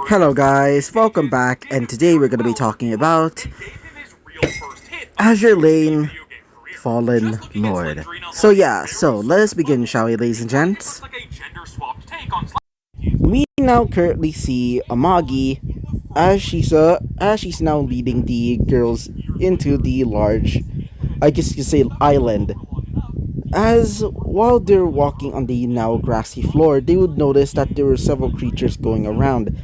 Hello guys, welcome back, and today we're going to be talking about Azure Lane Fallen Lord. So let us begin, shall we, ladies and gents? We now currently see Amagi as she's now leading the girls into the large, I guess you could say, island. As while they're walking on the now grassy floor, they would notice that there were several creatures going around.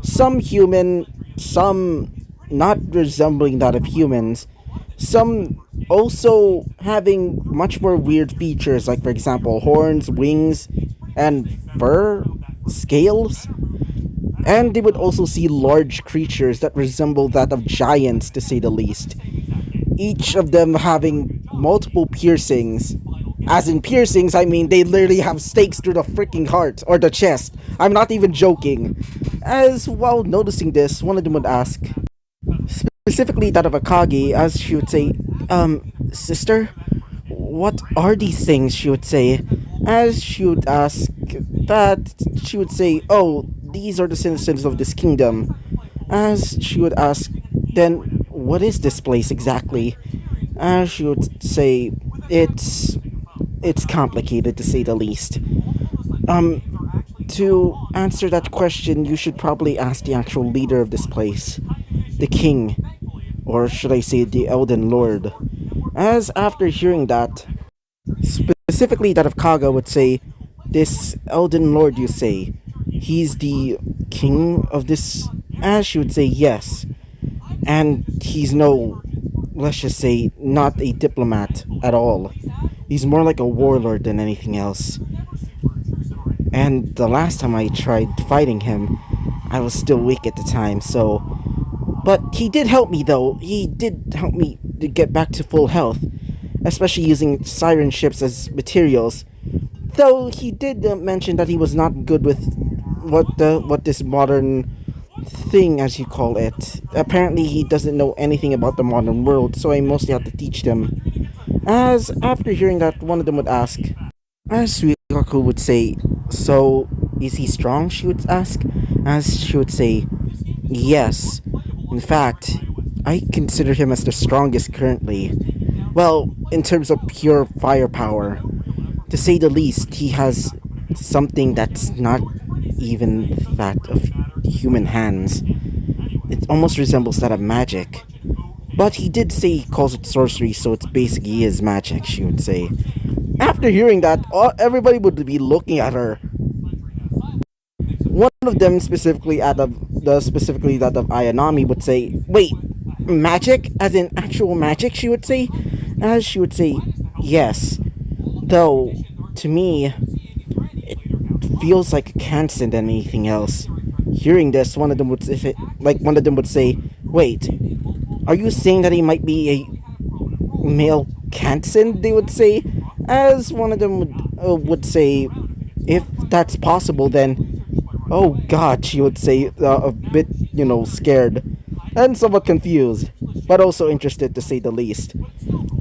Some human, some not resembling that of humans, some also having much more weird features, like, for example, horns, wings, and fur, scales. And they would also see large creatures that resemble that of giants, to say the least. Each of them having multiple piercings. As in piercings, I mean they literally have stakes through the freaking heart or the chest. I'm not even joking. As while noticing this, one of them would ask, specifically that of Akagi, as she would say, sister, what are these things? She would say, as she would ask that, she would say, oh, these are the citizens of this kingdom. As she would ask, then what is this place exactly? As she would say, it's complicated, to say the least. To answer that question, you should probably ask the actual leader of this place, the king, or should I say the Elden Lord. As after hearing that, specifically that of Kaga would say, this Elden Lord, you say, he's the king of this? As she would say, yes. And he's no, let's just say, not a diplomat at all. He's more like a warlord than anything else. And the last time I tried fighting him, I was still weak at the time, so... But he did help me, though. He did help me to get back to full health, especially using siren ships as materials. Though he did mention that he was not good with what this modern thing, as you call it. Apparently he doesn't know anything about the modern world, so I mostly had to teach them. As after hearing that, one of them would ask, as Suikaku would say, so is he strong? She would ask, as she would say, yes. In fact, I consider him as the strongest currently. Well, in terms of pure firepower. To say the least, he has something that's not even that of human hands. It almost resembles that of magic. But he did say he calls it sorcery, so it's basically his magic, she would say. After hearing that, everybody would be looking at her. One of them, specifically that of Ayanami, would say, wait, magic? As in actual magic, she would say? As she would say, yes. Though, to me, it feels like a cancer than anything else. Hearing this, one of them would say, wait, are you saying that he might be a male Kansen, they would say? As one of them would say, if that's possible, then, oh god, she would say, a bit, scared, and somewhat confused, but also interested, to say the least.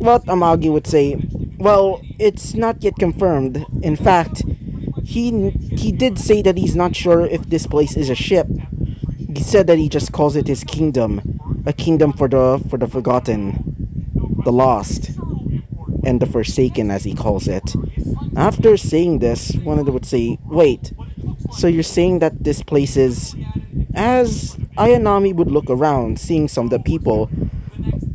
But Amagi would say, well, it's not yet confirmed. In fact, he did say that he's not sure if this place is a ship. He said that he just calls it his kingdom. A kingdom for the forgotten, the lost, and the forsaken, as he calls it. After saying this, one of them would say, wait, so you're saying that this place is... As Ayanami would look around, seeing some of the people,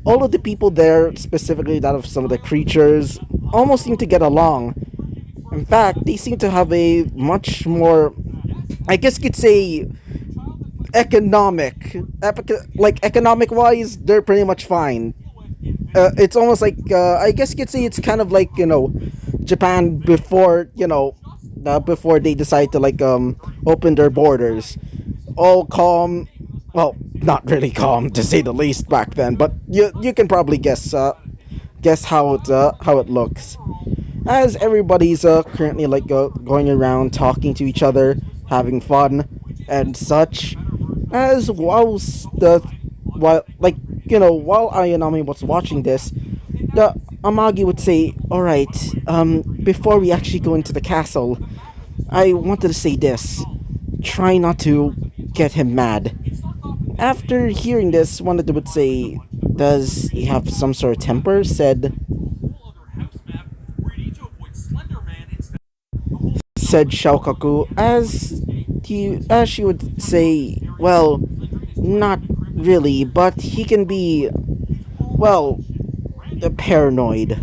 all of the people there, specifically that of some of the creatures, almost seem to get along. In fact, they seem to have a much more, I guess you could say, economic wise, they're pretty much fine. It's almost like, I guess you could say it's kind of like, Japan before, before they decide to, open their borders. All calm, well, not really calm, to say the least, back then, but you can probably guess how it looks. As everybody's currently going around talking to each other, having fun and such. As while Ayanami was watching this, the Amagi would say, alright, before we actually go into the castle, I wanted to say this. try not to get him mad. After hearing this, one of them would say, "Does he have some sort of temper?" Said Shaukaku, as she would say, "Well, not really, but he can be, well, paranoid,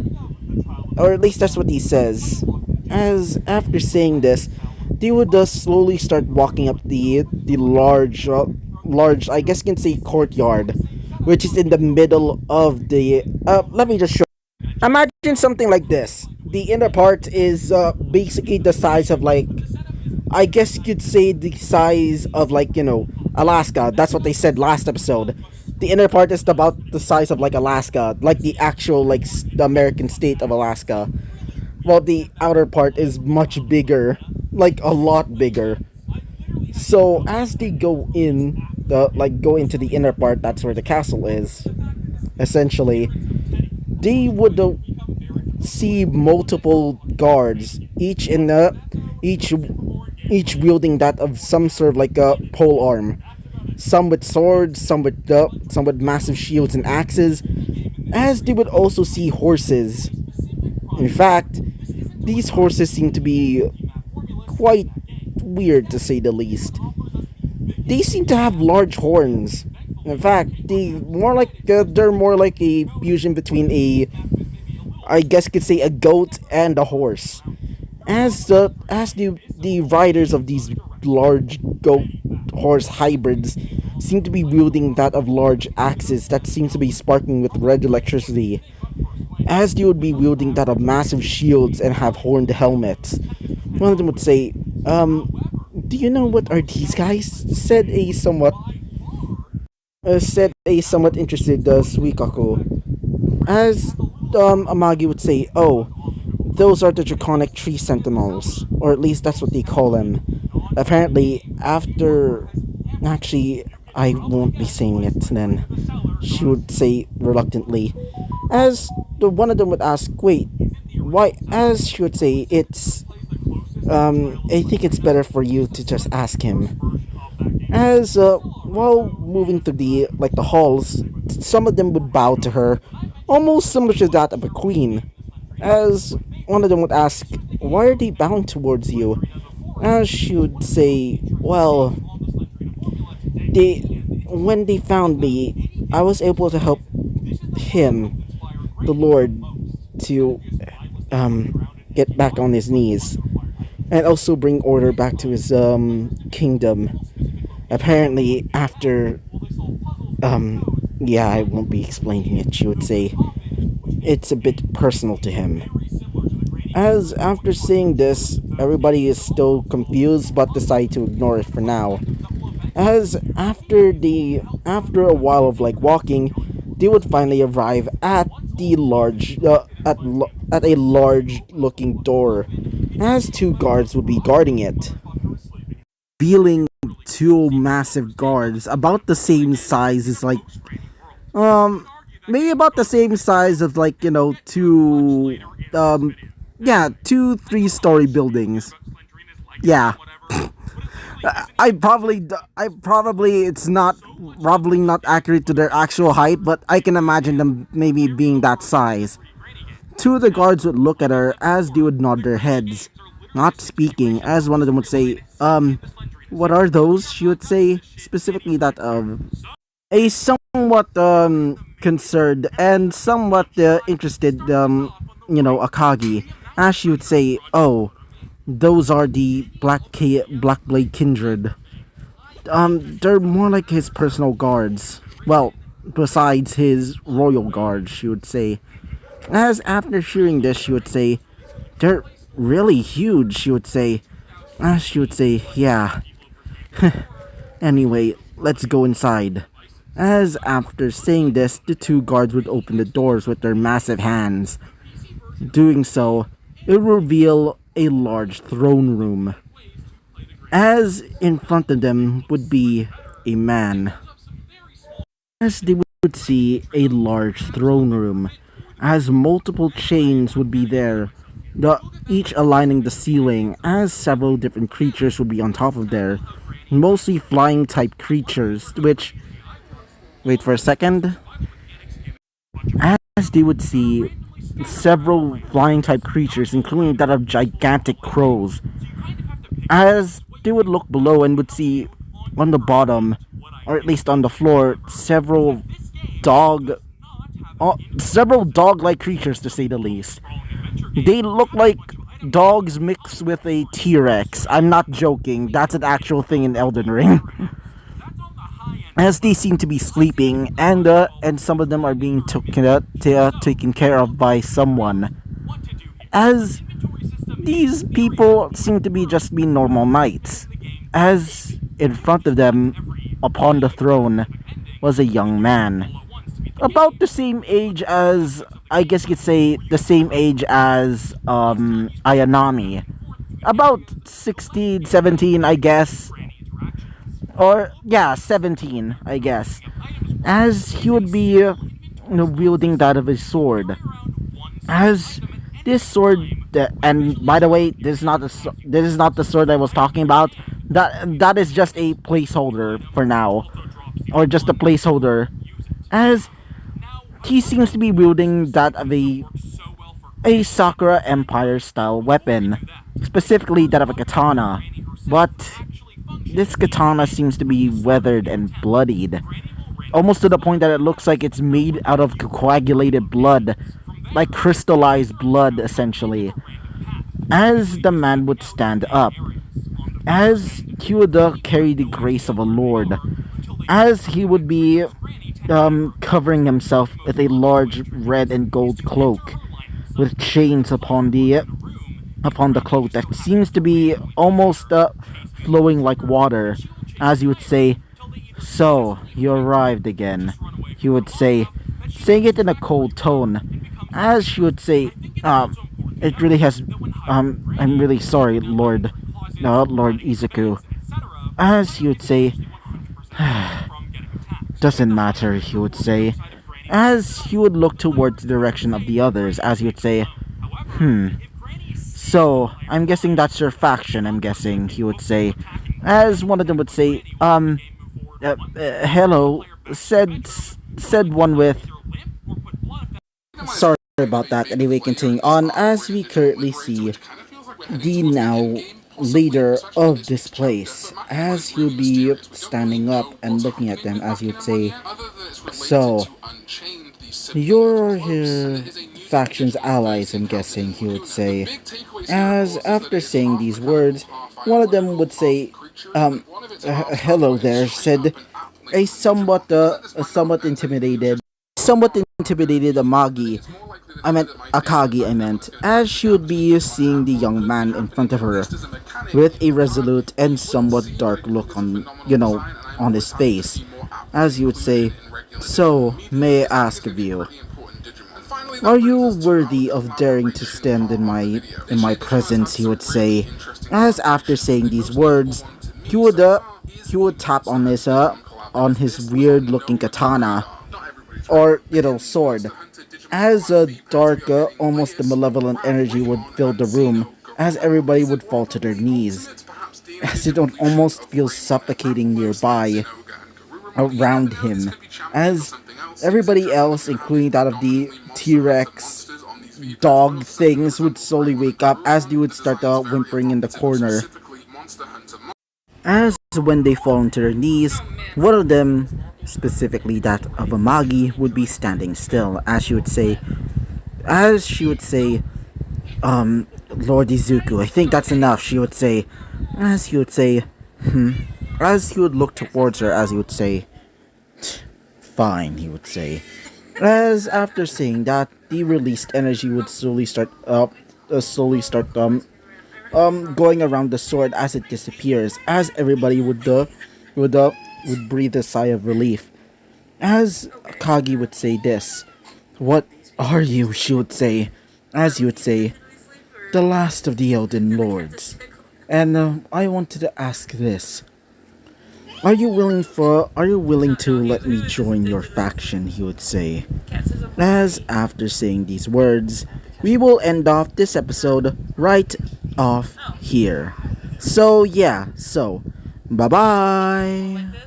or at least that's what he says." As after saying this, they would slowly start walking up the large, I guess you can say, courtyard, which is in the middle of the. Let me just show. Imagine something like this. The inner part is basically the size of, like, I guess you could say the size of, like, Alaska. That's what they said last episode. The inner part is about the size of, like, Alaska, like the actual, like, the American state of Alaska. While the outer part is much bigger, like a lot bigger. So as they go into the inner part, that's where the castle is. Essentially, they would see multiple guards, each each wielding that of some sort of like a pole arm. Some with swords, some with massive shields and axes. As they would also see horses. In fact, these horses seem to be quite weird, to say the least. They seem to have large horns. In fact, they're more like a fusion between a, I guess you could say, a goat and a horse. As the riders of these large goat horse hybrids seem to be wielding that of large axes that seems to be sparking with red electricity. As they would be wielding that of massive shields and have horned helmets. One of them would say, "Do you know what are these guys?" Said a somewhat interested Suikaku. As Amagi would say, "Oh, those are the draconic tree sentinels, or at least that's what they call them." Apparently, actually, I won't be saying it then. She would say reluctantly, as the one of them would ask, "Wait, why?" As she would say, I think it's better for you to just ask him." As while moving through the halls, some of them would bow to her, almost similar to that of a queen. As one of them would ask, "Why are they bowing towards you?" As she would say, "Well, they when they found me, I was able to help him, the Lord, to get back on his knees, and also bring order back to his kingdom." Apparently, after yeah, I won't be explaining it. She would say it's a bit personal to him. As after seeing this, everybody is still confused but decide to ignore it for now. As after a while of like walking, they would finally arrive at the large at a large looking door, as two guards would be guarding it, revealing two massive guards about the same size as, like, um maybe about the same size of, like, two, yeah, 2 3-story buildings. Yeah. I probably it's not probably not accurate to their actual height, but I can imagine them maybe being that size. Two of the guards would look at her as they would nod their heads, not speaking, as one of them would say, "What are those?" She would say, specifically that of a somewhat concerned and somewhat interested Akagi, as she would say, "Oh, those are the Black Blade Kindred. They're more like his personal guards. Well, besides his royal guards," she would say. As after hearing this, she would say, "They're really huge," she would say. As she would say, "Yeah. Anyway, let's go inside." As after saying this, the two guards would open the doors with their massive hands. Doing so, it would reveal a large throne room. As in front of them would be a man. As they would see a large throne room, as multiple chains would be there, the each aligning the ceiling, as several different creatures would be on top of there, mostly flying type creatures, which, wait for a second, as they would see several flying type creatures, including that of gigantic crows, as they would look below and would see on the bottom, or at least on the floor, several dog-like creatures to say the least. They look like dogs mixed with a T-Rex. I'm not joking. That's an actual thing in Elden Ring. As they seem to be sleeping, and some of them are being taken care of by someone. As these people seem to be just be normal knights. As in front of them, upon the throne, was a young man, about the same age as, I guess you could say, the same age as Ayanami. About 16, 17, I guess. Or, yeah, 17, I guess. As he would be, wielding that of his sword. As this sword, and by the way, this is not the sword I was talking about. That is just a placeholder for now. Or just a placeholder. As he seems to be wielding that of a Sakura Empire style weapon, specifically that of a katana. But this katana seems to be weathered and bloodied, almost to the point that it looks like it's made out of coagulated blood, like crystallized blood essentially. As the man would stand up, as he would carry the grace of a lord, as he would be covering himself with a large red and gold cloak, with chains upon the cloak that seems to be almost flowing like water, as you would say, "So, you arrived again," he would say, saying it in a cold tone, as she would say, "It really has, I'm really sorry, Lord Izuku," as he would say, "Doesn't matter," he would say, as he would look towards the direction of the others, as he would say, "So, I'm guessing that's your faction, I'm guessing," he would say, as one of them would say, hello," said one with, sorry about that. Anyway, continuing on, as we currently see the now leader of this place, as he'll be standing up and looking at them, as you'd say, "So, you're faction's allies, I'm guessing," he would say, as after saying these words, one of them would say, hello there," said a somewhat intimidated Amagi, I meant Akagi, I meant, as she would be seeing the young man in front of her, with a resolute and somewhat dark look on his face, as you would say, "So, may I ask of you, are you worthy of daring to stand in my presence?" he would say, as after saying these words, he would tap on his weird looking katana, or sword, as a dark, almost a malevolent energy would fill the room, as everybody would fall to their knees, as it would almost feel suffocating nearby around him, as everybody else, including that of the T-Rex dog things, would slowly wake up as they would start whimpering in the corner. As when they fall onto their knees, one of them, specifically that of Amagi, would be standing still, as she would say, "Lord Izuku, I think that's enough," she would say, as he would say, as he would look towards her, as he would say, "Fine," he would say, as after saying that, the released energy would slowly start going around the sword as it disappears, as everybody would breathe a sigh of relief, as Kagi would say this, "What are you?" she would say, as he would say, "The last of the Elden Lords, and I wanted to ask this. Are you willing to let me join your faction?" he would say, as after saying these words, we will end off this episode right off here. So, yeah, so bye bye.